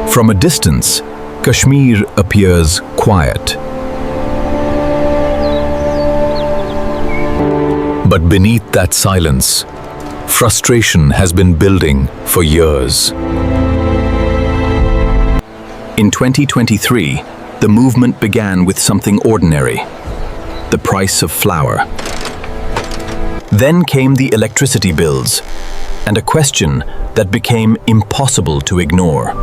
From a distance, Kashmir appears quiet. But beneath that silence, frustration has been building for years. In 2023, the movement began with something ordinary: the price of flour. Then came the electricity bills, and a question that became impossible to ignore.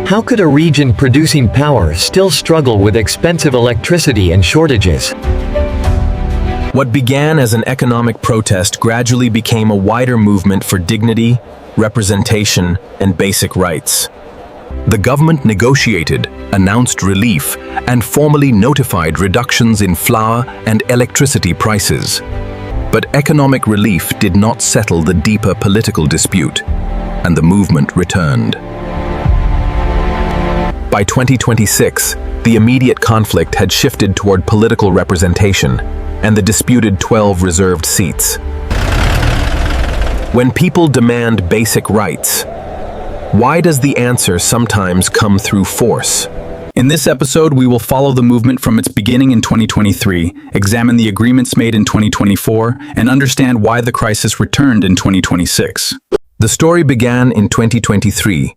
How could a region producing power still struggle with expensive electricity and shortages? What began as an economic protest gradually became a wider movement for dignity, representation, and basic rights. The government negotiated, announced relief, and formally notified reductions in flour and electricity prices. But economic relief did not settle the deeper political dispute, and the movement returned. By 2026, the immediate conflict had shifted toward political representation and the disputed 12 reserved seats. When people demand basic rights, why does the answer sometimes come through force? In this episode, we will follow the movement from its beginning in 2023, examine the agreements made in 2024, and understand why the crisis returned in 2026. The story began in 2023,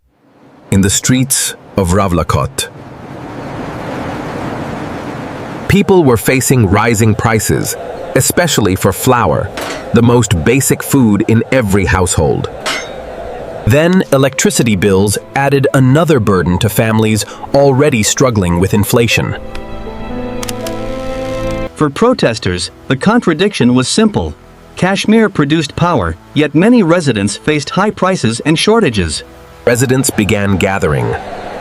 in the streets of Rawlakot. People were facing rising prices, especially for flour, the most basic food in every household. Then electricity bills added another burden to families already struggling with inflation. For protesters, the contradiction was simple. Kashmir produced power, yet many residents faced high prices and shortages. Residents began gathering,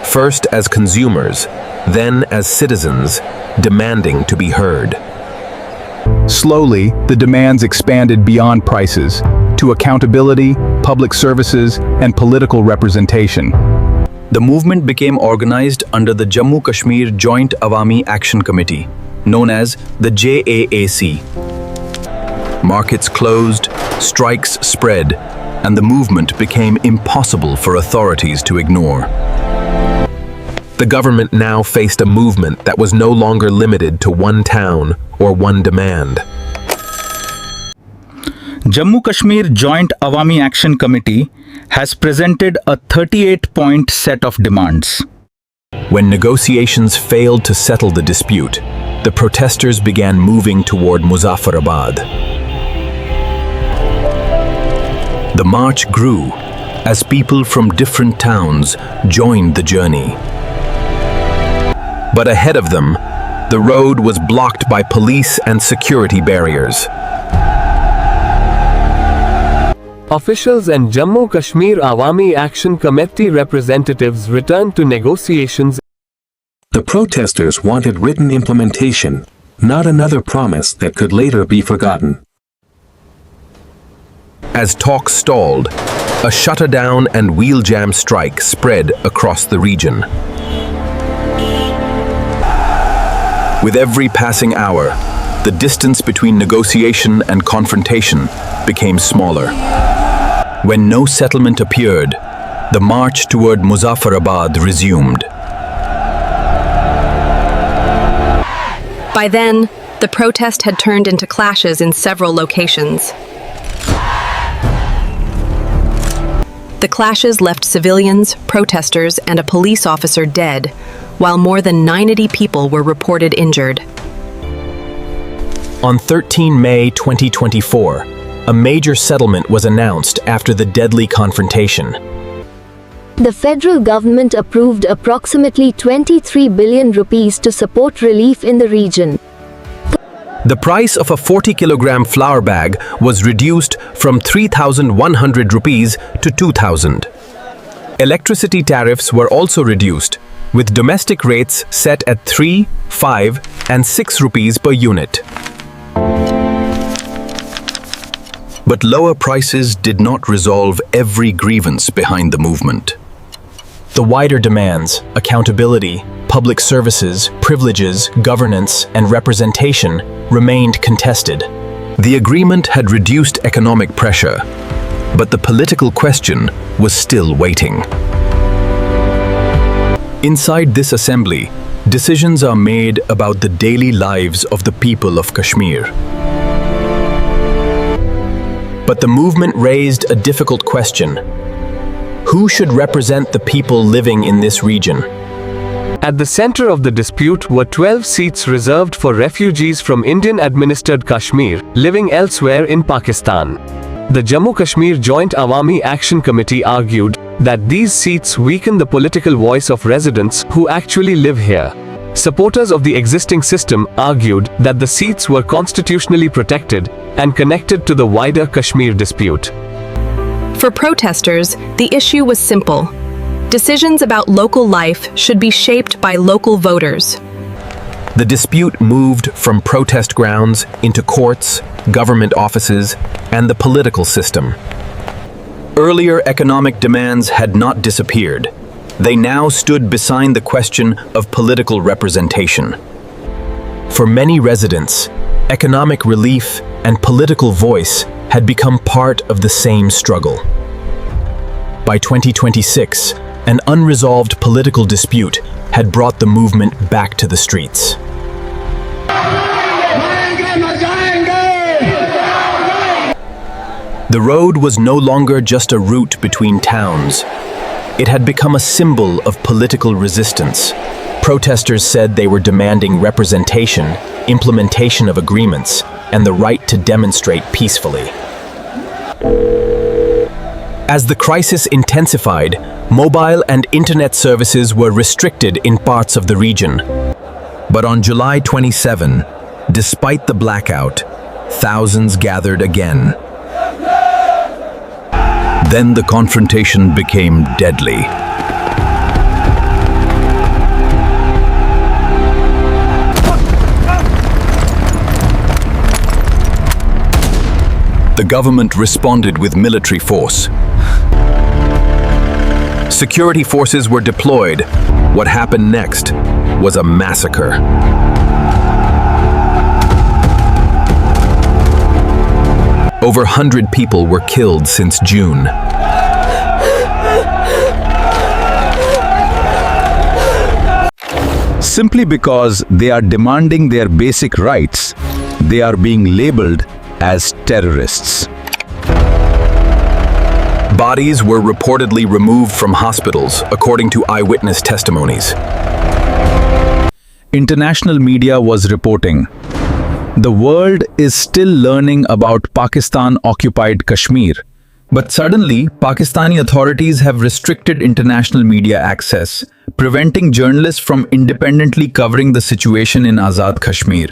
first as consumers, then as citizens, demanding to be heard. Slowly, the demands expanded beyond prices to accountability, public services, and political representation. The movement became organized under the Jammu Kashmir Joint Awami Action Committee, known as the JAAC. Markets closed, strikes spread, and the movement became impossible for authorities to ignore. The government now faced a movement that was no longer limited to one town or one demand. Jammu Kashmir Joint Awami Action Committee has presented a 38-point set of demands. When negotiations failed to settle the dispute, the protesters began moving toward Muzaffarabad. The march grew as people from different towns joined the journey. But ahead of them, the road was blocked by police and security barriers. Officials and Jammu Kashmir Awami Action Committee representatives returned to negotiations. The protesters wanted written implementation, not another promise that could later be forgotten. As talks stalled, a shutdown and wheel jam strike spread across the region. With every passing hour, the distance between negotiation and confrontation became smaller. When no settlement appeared, the march toward Muzaffarabad resumed. By then, the protest had turned into clashes in several locations. The clashes left civilians, protesters, and a police officer dead, while more than 90 people were reported injured. On 13 May 2024, a major settlement was announced after the deadly confrontation. The federal government approved approximately 23 billion rupees to support relief in the region. The price of a 40-kilogram flour bag was reduced from 3,100 rupees to 2,000. Electricity tariffs were also reduced, with domestic rates set at 3, 5, and 6 rupees per unit. But lower prices did not resolve every grievance behind the movement. The wider demands, accountability, public services, privileges, governance, and representation remained contested. The agreement had reduced economic pressure, But the political question was still waiting. Inside this assembly, decisions are made about the daily lives of the people of Kashmir. But the movement raised a difficult question. Who should represent the people living in this region? At the center of the dispute were 12 seats reserved for refugees from Indian-administered Kashmir living elsewhere in Pakistan. The Jammu-Kashmir Joint Awami Action Committee argued that these seats weaken the political voice of residents who actually live here. Supporters of the existing system argued that the seats were constitutionally protected and connected to the wider Kashmir dispute. For protesters, the issue was simple. Decisions about local life should be shaped by local voters. The dispute moved from protest grounds into courts, government offices, and the political system. Earlier economic demands had not disappeared. They now stood beside the question of political representation. For many residents, economic relief and political voice had become part of the same struggle. By 2026, an unresolved political dispute had brought the movement back to the streets. The road was no longer just a route between towns. It had become a symbol of political resistance. Protesters said they were demanding representation, implementation of agreements, and the right to demonstrate peacefully. As the crisis intensified, mobile and internet services were restricted in parts of the region. But on July 27, despite the blackout, thousands gathered again. Then the confrontation became deadly. The government responded with military force. Security forces were deployed. What happened next was a massacre. Over 100 people were killed since June. Simply because they are demanding their basic rights, they are being labeled as terrorists. Bodies were reportedly removed from hospitals, according to eyewitness testimonies. International media was reporting, the world is still learning about Pakistan-occupied Kashmir. But suddenly, Pakistani authorities have restricted international media access, preventing journalists from independently covering the situation in Azad Kashmir.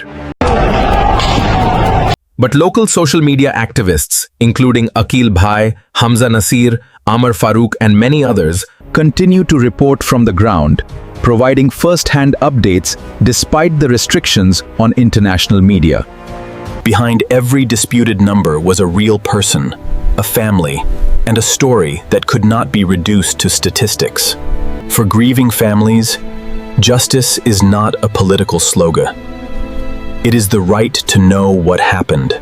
But local social media activists, including Akil Bhai, Hamza Nasir, Amar Farooq, and many others, continue to report from the ground, providing first-hand updates despite the restrictions on international media. Behind every disputed number was a real person, a family, and a story that could not be reduced to statistics. For grieving families, justice is not a political slogan. It is the right to know what happened.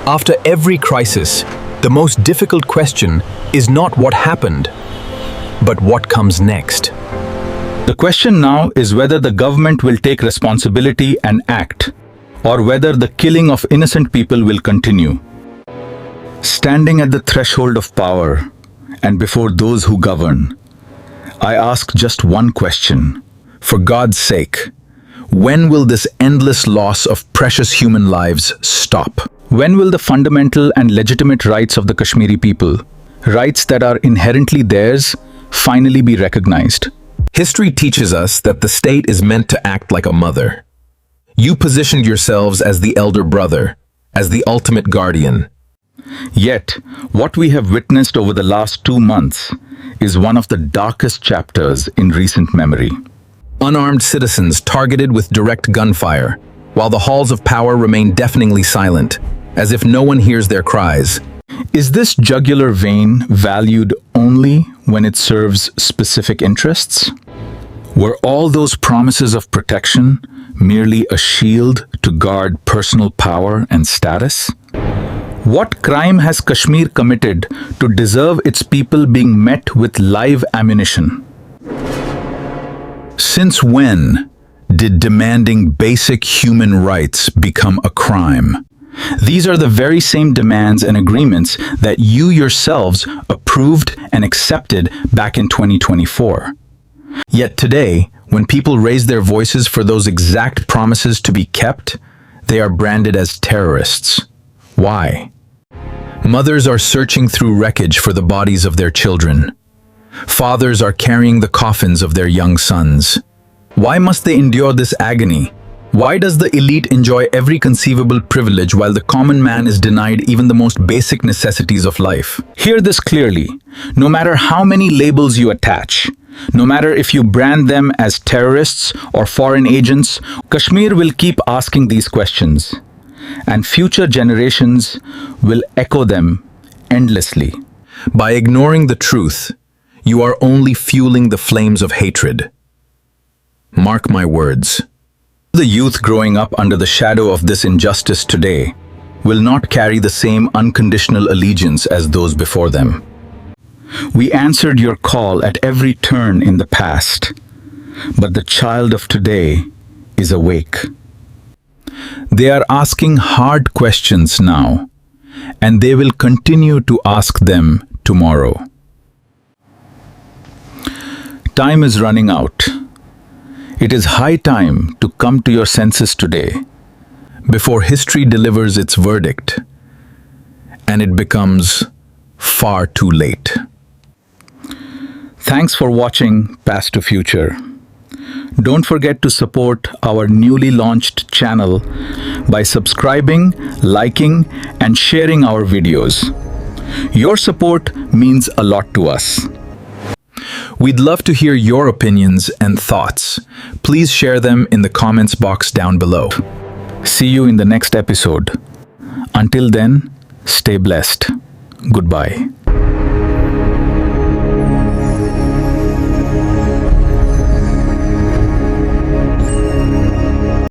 After every crisis, the most difficult question is not what happened, but what comes next. The question now is whether the government will take responsibility and act, or whether the killing of innocent people will continue. Standing at the threshold of power and before those who govern, I ask just one question. For God's sake, when will this endless loss of precious human lives stop? When will the fundamental and legitimate rights of the Kashmiri people, rights that are inherently theirs, finally be recognized? History teaches us that the state is meant to act like a mother. You positioned yourselves as the elder brother, as the ultimate guardian. Yet, what we have witnessed over the last 2 months is one of the darkest chapters in recent memory. Unarmed citizens targeted with direct gunfire, while the halls of power remain deafeningly silent, as if no one hears their cries. Is this jugular vein valued only when it serves specific interests? Were all those promises of protection merely a shield to guard personal power and status? What crime has Kashmir committed to deserve its people being met with live ammunition? Since when did demanding basic human rights become a crime? These are the very same demands and agreements that you yourselves approved and accepted back in 2024. Yet today, when people raise their voices for those exact promises to be kept, they are branded as terrorists. Why? Mothers are searching through wreckage for the bodies of their children. Fathers are carrying the coffins of their young sons. Why must they endure this agony? Why does the elite enjoy every conceivable privilege while the common man is denied even the most basic necessities of life? Hear this clearly. No matter how many labels you attach, no matter if you brand them as terrorists or foreign agents, Kashmir will keep asking these questions, and future generations will echo them endlessly. By ignoring the truth, you are only fueling the flames of hatred. Mark my words. The youth growing up under the shadow of this injustice today will not carry the same unconditional allegiance as those before them. We answered your call at every turn in the past, but the child of today is awake. They are asking hard questions now, and they will continue to ask them tomorrow. Time is running out. It is high time to come to your senses today, before history delivers its verdict, and it becomes far too late. Thanks for watching Past to Future. Don't forget to support our newly launched channel by subscribing, liking, and sharing our videos. Your support means a lot to us. We'd love to hear your opinions and thoughts. Please share them in the comments box down below. See you in the next episode. Until then, stay blessed. Goodbye.